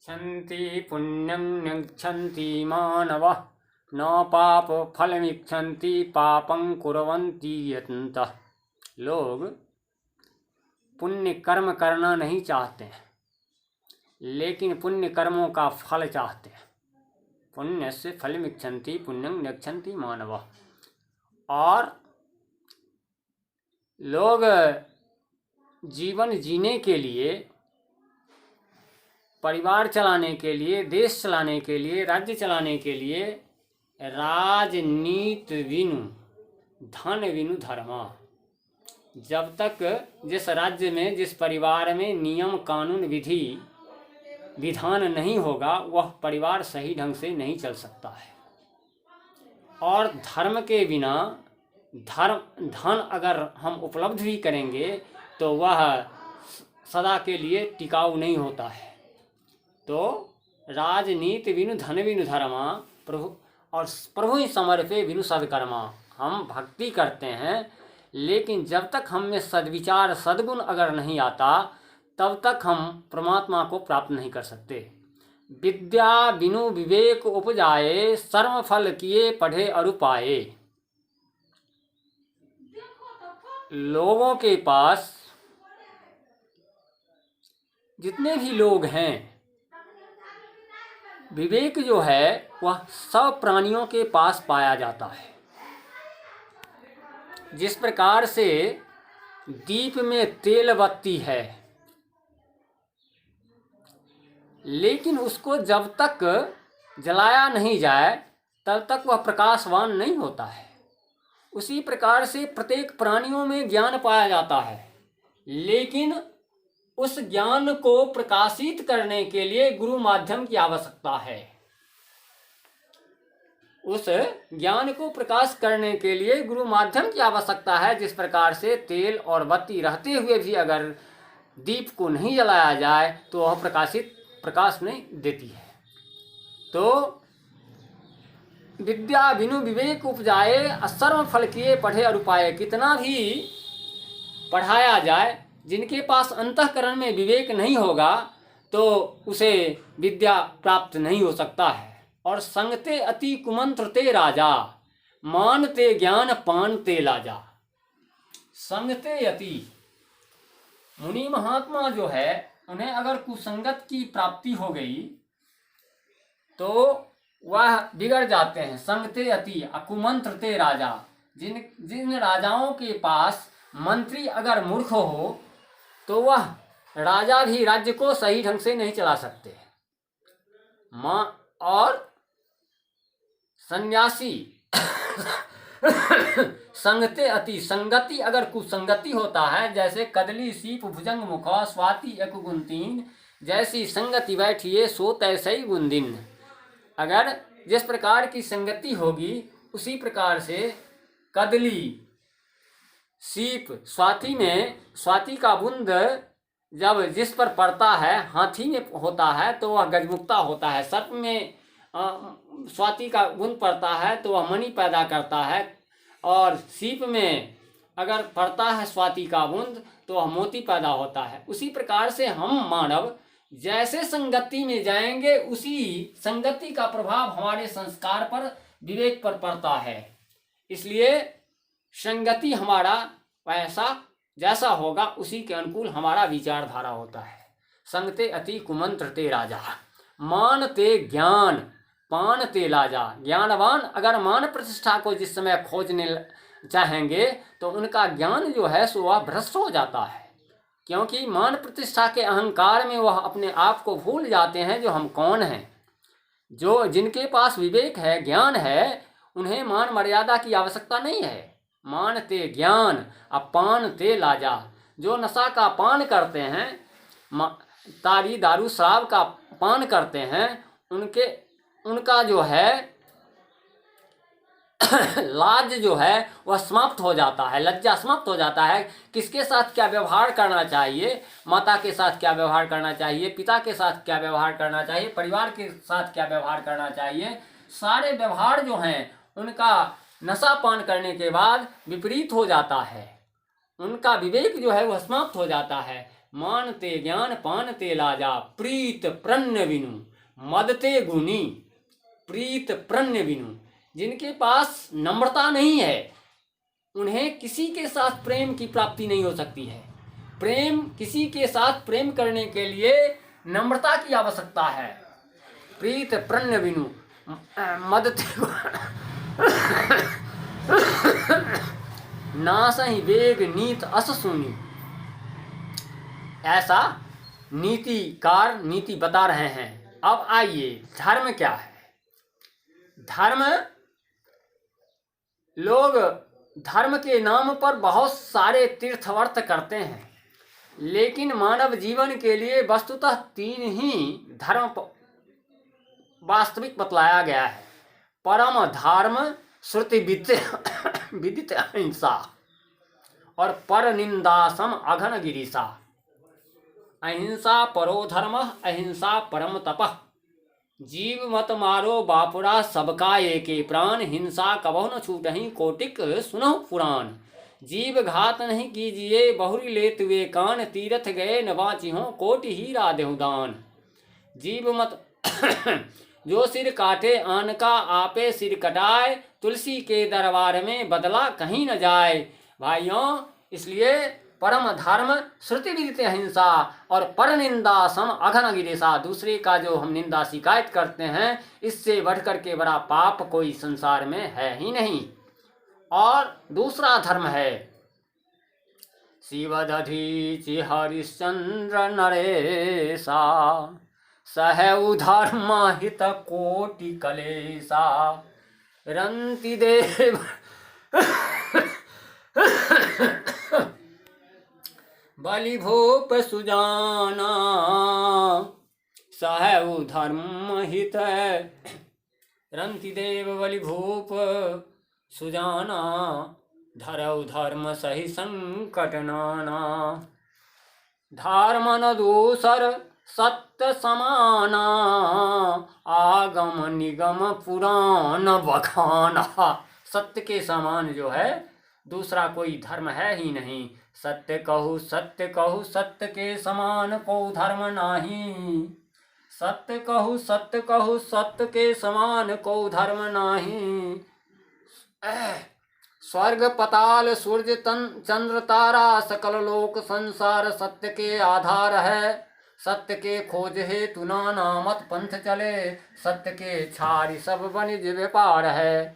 क्षन्ति पुण्यं न्यक्षन्ति मानवः न पाप फलमिच्छन्ति पापं कुर्वन्ति यतन्तः। लोग पुण्य कर्म करना नहीं चाहते हैं, लेकिन पुण्य कर्मों का फल चाहते हैं। पुण्य से फलमिच्छन्ति पुण्यं न्यक्षन्ति मानवः। और लोग जीवन जीने के लिए, परिवार चलाने के लिए, देश चलाने के लिए, राज्य चलाने के लिए राजनीति विनु धन विनु धर्मा। जब तक जिस राज्य में, जिस परिवार में नियम कानून विधि विधान नहीं होगा, वह परिवार सही ढंग से नहीं चल सकता है। और धर्म के बिना धन अगर हम उपलब्ध भी करेंगे तो वह सदा के लिए टिकाऊ नहीं होता है। तो राजनीति विनु धन विनु धर्मा, प्रभु ही समर्पे विनु सदकर्मा। हम भक्ति करते हैं, लेकिन जब तक हम में सद्विचार सद्गुण अगर नहीं आता, तब तक हम परमात्मा को प्राप्त नहीं कर सकते। विद्या बिनु विवेक उपजाए, सर्व फल किए पढ़े अरु पाए। लोगों के पास जितने भी लोग हैं, विवेक जो है वह सब प्राणियों के पास पाया जाता है। जिस प्रकार से दीप में तेल बत्ती है, लेकिन उसको जब तक जलाया नहीं जाए तब तक वह प्रकाशवान नहीं होता है। उसी प्रकार से प्रत्येक प्राणियों में ज्ञान पाया जाता है, लेकिन उस ज्ञान को प्रकाशित करने के लिए गुरु माध्यम की आवश्यकता है। उस ज्ञान को प्रकाश करने के लिए गुरु माध्यम की आवश्यकता है। जिस प्रकार से तेल और बत्ती रहते हुए भी अगर दीप को नहीं जलाया जाए तो वह प्रकाश नहीं देती है। तो विद्या बिनु विवेक उपजाए, सर्व फल किए पढ़े अरु पाए। कितना भी पढ़ाया जाए, जिनके पास अंतःकरण में विवेक नहीं होगा तो उसे विद्या प्राप्त नहीं हो सकता है। और संगते अति कुमंत्र ते राजा, मानते ज्ञान पानते लाजा। संगते अति, मुनि महात्मा जो है उन्हें अगर कुसंगत की प्राप्ति हो गई तो वह बिगड़ जाते हैं। संगते अति अकुमंत्र ते राजा, जिन राजाओं के पास मंत्री अगर मूर्ख हो तो वह राजा भी राज्य को सही ढंग से नहीं चला सकते। और सन्यासी संगते अति, संगति अगर कुसंगति होता है, जैसे कदली सीप भुजंग मुख स्वाति एक गुंतीन, जैसी संगति बैठिए सो तैसे ही गुंदिन। अगर जिस प्रकार की संगति होगी उसी प्रकार से कदली सीप, स्वाति में स्वाति का बूंद जब जिस पर पड़ता है, हाथी में होता है तो वह गजमुक्ता होता है। सर्प में स्वाति का बूंद पड़ता है तो वह मणि पैदा करता है, और सीप में अगर पड़ता है स्वाति का बूंद तो वह मोती पैदा होता है। उसी प्रकार से हम मानव जैसे संगति में जाएंगे, उसी संगति का प्रभाव हमारे संस्कार पर, विवेक पर पड़ता है। इसलिए संगति हमारा वैसा जैसा होगा उसी के अनुकूल हमारा विचारधारा होता है। संगते अति कुमंत्र ते राजा, मानते ज्ञान पानते लाजा। ज्ञानवान अगर मान प्रतिष्ठा को जिस समय खोजने चाहेंगे तो उनका ज्ञान जो है सो वह भ्रष्ट हो जाता है, क्योंकि मान प्रतिष्ठा के अहंकार में वह अपने आप को भूल जाते हैं जो हम कौन हैं। जो जिनके पास विवेक है, ज्ञान है, उन्हें मान मर्यादा की आवश्यकता नहीं है। मानते ज्ञान अपान ते लाजा। जो नशा का पान करते हैं, ताड़ी दारू शराब का पान करते हैं, उनका जो है लाज जो है वह समाप्त हो जाता है, लज्जा समाप्त हो जाता है। किसके साथ क्या व्यवहार करना चाहिए, माता के साथ क्या व्यवहार करना चाहिए, पिता के साथ क्या व्यवहार करना चाहिए, परिवार के साथ क्या व्यवहार करना चाहिए, सारे व्यवहार जो हैं उनका नशा पान करने के बाद विपरीत हो जाता है। उनका विवेक जो है वह समाप्त हो जाता है। मानते ज्ञान पानते लाजा, प्रीत प्रण्य विनु मदते गुनी। प्रीत प्रण्य विनु, जिनके पास नम्रता नहीं है उन्हें किसी के साथ प्रेम की प्राप्ति नहीं हो सकती है। प्रेम, किसी के साथ प्रेम करने के लिए नम्रता की आवश्यकता है। प्रीत प्रण्य विनु मदते नासहि वेग नीत अस सुनी। ऐसा नीतिकार नीति बता रहे हैं। अब आइए, धर्म क्या है? धर्म, लोग धर्म के नाम पर बहुत सारे तीर्थव्रत करते हैं, लेकिन मानव जीवन के लिए वस्तुतः 3 ही धर्म वास्तविक बतलाया गया है। परम धर्म, श्रुति विदित अहिंसा और पर निंदासम अघन गिरीसा। अहिंसा परो धर्म, अहिंसा परम तपः। जीव मत मारो बापुरा, सबका एके प्राण। हिंसा कबहु न छूटहि, कोटिक सुनहु पुराण। जीव घात नहीं कीजिए, बहुरी लेत वे कान। तीरथ गए न बाँचिहो, कोटि हीरा देहु दान। जीव मत जो सिर काटे आन का, आपे सिर कटाए। तुलसी के दरबार में बदला कहीं न जाए। भाइयों, इसलिए परम धर्म, श्रुति विदित अहिंसा और पर निंदा सम अघन गिरीसा। दूसरे का जो हम निंदा शिकायत करते हैं, इससे बढ़कर के बड़ा पाप कोई संसार में है ही नहीं। और दूसरा धर्म है शिव दधीचि हरिश्चंद्र नरेशा, सहउ धर्म हित कोटि कलेसा। रंति देव बलि भूप सुजाना, सहउ धर्म हित। रंति देव बलि भूप सुजाना, धरऊ धर्म सहि संकट नाना। धर्म न दूसर सत्य समाना, आगम निगम पुराण बखाना। सत्य के समान जो है दूसरा कोई धर्म है ही नहीं। सत्य कहूँ सत्य के समान को धर्म नाही। सत्य कहूँ सत्य के समान को धर्म नाही। स्वर्ग पताल सूर्य चंद्र तारा, सकल लोक संसार सत्य के आधार है। सत्य के खोज हेतु नाना मत पंथ चले, सत्य के छारी सब वनिज व्यापार है।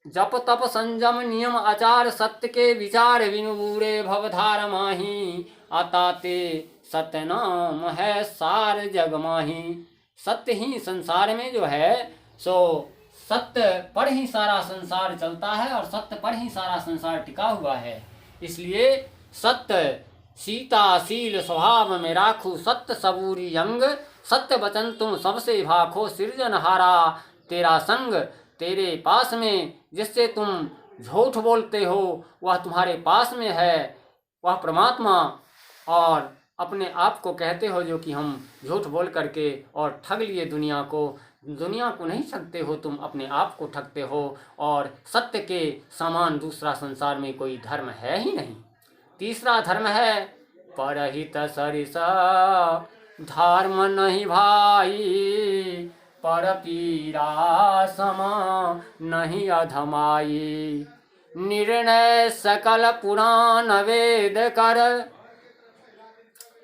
जप तप संयम नियम आचार, सत्य के विचार बिनु बूढ़े भवधार माही। अताते सत्य नाम है सार जग माही। सत्य ही संसार में जो है सो सत्य पर ही सारा संसार चलता है और सत्य पर ही सारा संसार टिका हुआ है। इसलिए सत्य सीताशील स्वभाव में राखू, सत्य सबूरी अंग। सत्य वचन तुम सबसे भाखो, सृजनहारा तेरा संग। तेरे पास में जिससे तुम झूठ बोलते हो वह तुम्हारे पास में है, वह परमात्मा। और अपने आप को कहते हो जो कि हम झूठ बोल करके और ठग लिए दुनिया को नहीं ठगते हो, तुम अपने आप को ठगते हो। और सत्य के समान दूसरा संसार में कोई धर्म है ही नहीं। तीसरा धर्म है परहित सरिसा, धर्म नहीं भाई। पर पीरा समा नहीं अधमाई। निर्णय सकल पुराण वेद कर,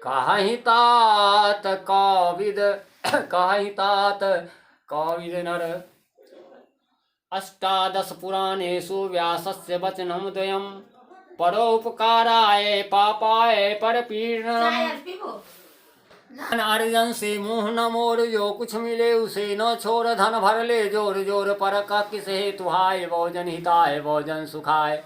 काहि तात कविद नर। अष्टादश पुराणेषु व्यासस्य वचनं द्वयम्, परोपकाराय पापाय परपीडनम्। धन अर्जन से मुँह न मोर, जो कुछ मिले उसे न छोड़। धन भर ले जोर जोर, पर का किस हेतु हाय। भोजन हिताय भोजन सुखाय।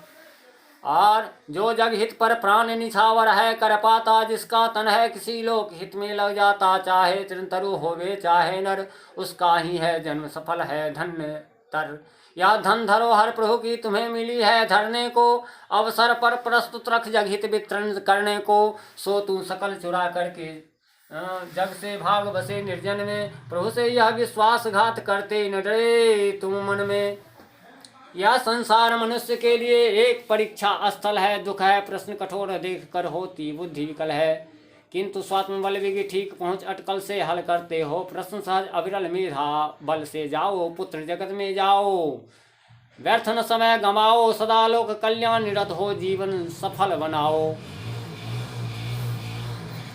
और जो जग हित पर प्राण निछावर है, कर पाता जिसका तन है। किसी लोक हित में लग जाता, चाहे तृणतरु होवे चाहे नर। उसका ही है जन्म सफल है धन्य तर। यह धन धरो हर प्रभु की तुम्हें मिली है धरने को। अवसर पर प्रस्तुत रख जग हित वितरण करने को। सो तू सकल चुरा करके जग से भाग बसे निर्जन में। प्रभु से यह विश्वासघात करते न डरे तुम मन में। यह संसार मनुष्य के लिए एक परीक्षा स्थल है। दुख है प्रश्न कठोर देख कर होती बुद्धि विकल है, किंतु स्वात्म बल विगी ठीक पहुँच अटकल से हल करते हो। प्रश्न सहज अविरल मेधा बल से जाओ, पुत्र जगत में जाओ। व्यर्थ न समय गमाओ, सदा लोक कल्याण निरत हो जीवन सफल बनाओ।